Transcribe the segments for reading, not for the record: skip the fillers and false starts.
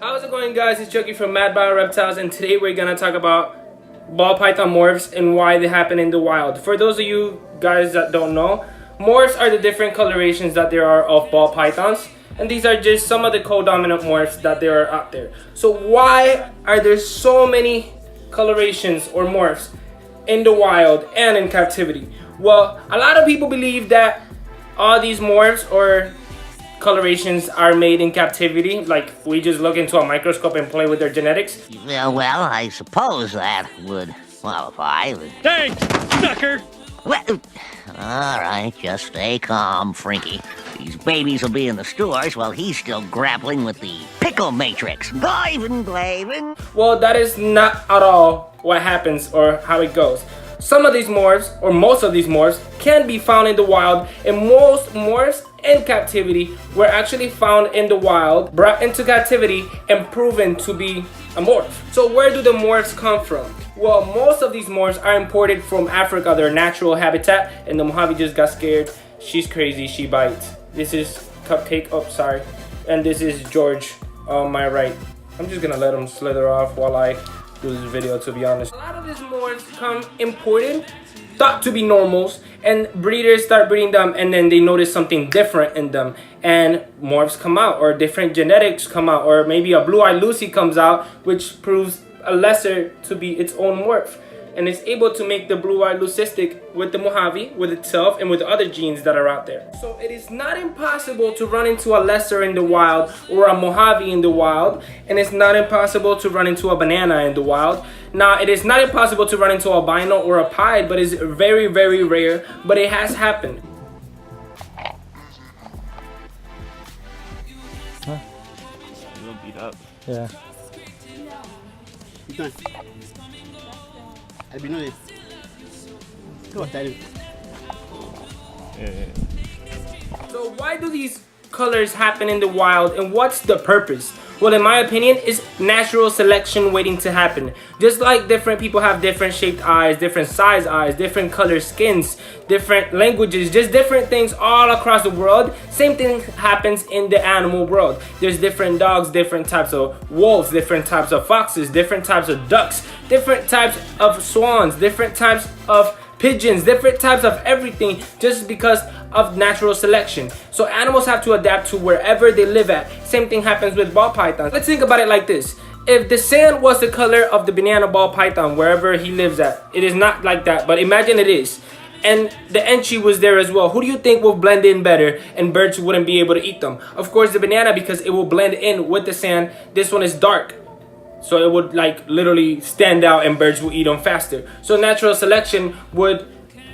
How's it going, guys? It's Chucky from Mad Bio Reptiles, and today we're gonna talk about ball python morphs and why they happen in the wild. For those of you guys that don't know, morphs are the different colorations that there are of ball pythons, and these are just some of the co-dominant morphs that there are out there. So why are there so many colorations or morphs in the wild and in captivity? Well, a lot of people believe that all these morphs or colorations are made in captivity, like we just look into a microscope and play with their genetics. Yeah, well, I suppose that would qualify. Thanks, sucker! Well, all right, just stay calm, Frankie. These babies will be in the stores while he's still grappling with the pickle matrix. Blavin. Well, that is not at all what happens or how it goes. Some of these morphs, or most of these morphs, can be found in the wild, and most morphs in captivity were actually found in the wild, brought into captivity, and proven to be a morph. So where do the morphs come from? Well, most of these morphs are imported from Africa, their natural habitat, and the Mojave just got scared. She's crazy, she bites. This is Cupcake, oh sorry, and this is George on my right. I'm just gonna let him slither off while I do this video, to be honest. A lot of these morphs come imported, thought to be normals, and breeders start breeding them, and then they notice something different in them, and morphs come out, or different genetics come out, or maybe a blue-eyed Lucy comes out, which proves a lesser to be its own morph, and it's able to make the blue-eyed leucistic with the Mojave, with itself, and with the other genes that are out there. So it is not impossible to run into a lesser in the wild, or a Mojave in the wild, and it's not impossible to run into a banana in the wild. Now, it is not impossible to run into a albino or a pied, but it's very, very rare, but it has happened. Huh? You will beat up. Yeah. Albino din. Go tayo. Yeah. So why do these colors happen in the wild, and what's the purpose? Well, in my opinion, it's natural selection waiting to happen. Just like different people have different shaped eyes, different size eyes, different color skins, different languages, just different things all across the world, same thing happens in the animal world. There's different dogs, different types of wolves, different types of foxes, different types of ducks, different types of swans, different types of pigeons, different types of everything, just because of natural selection. So animals have to adapt to wherever they live at. Same thing happens with ball pythons. Let's think about it like this. If the sand was the color of the banana ball python wherever he lives at, it is not like that, but imagine it is, and the enchi was there as well, who do you think will blend in better and birds wouldn't be able to eat them? Of course the banana, because it will blend in with the sand. This one is dark, so it would like literally stand out and birds will eat them faster. So natural selection would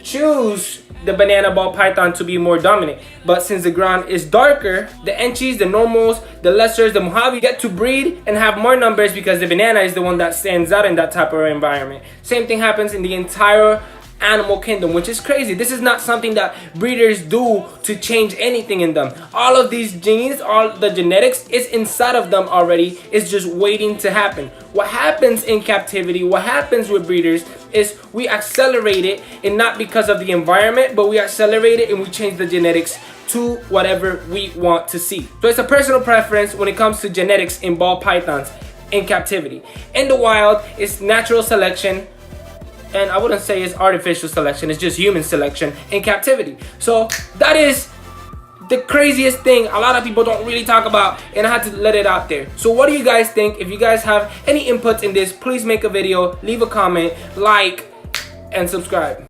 choose the banana ball python to be more dominant. But since the ground is darker, the enchis, the normals, the lessers, the Mojave get to breed and have more numbers because the banana is the one that stands out in that type of environment. Same thing happens in the entire animal kingdom, which is crazy. This is not something that breeders do to change anything in them. All of these genes, all the genetics is inside of them already. It's just waiting to happen. What happens in captivity, what happens with breeders, is we accelerate it, and not because of the environment, but we accelerate it and we change the genetics to whatever we want to see. So it's a personal preference when it comes to genetics in ball pythons in captivity. In the wild, it's natural selection, and I wouldn't say it's artificial selection, it's just human selection in captivity. So that is the craziest thing a lot of people don't really talk about, and I had to let it out there. So what do you guys think? If you guys have any inputs in this, please make a video, leave a comment, like, and subscribe.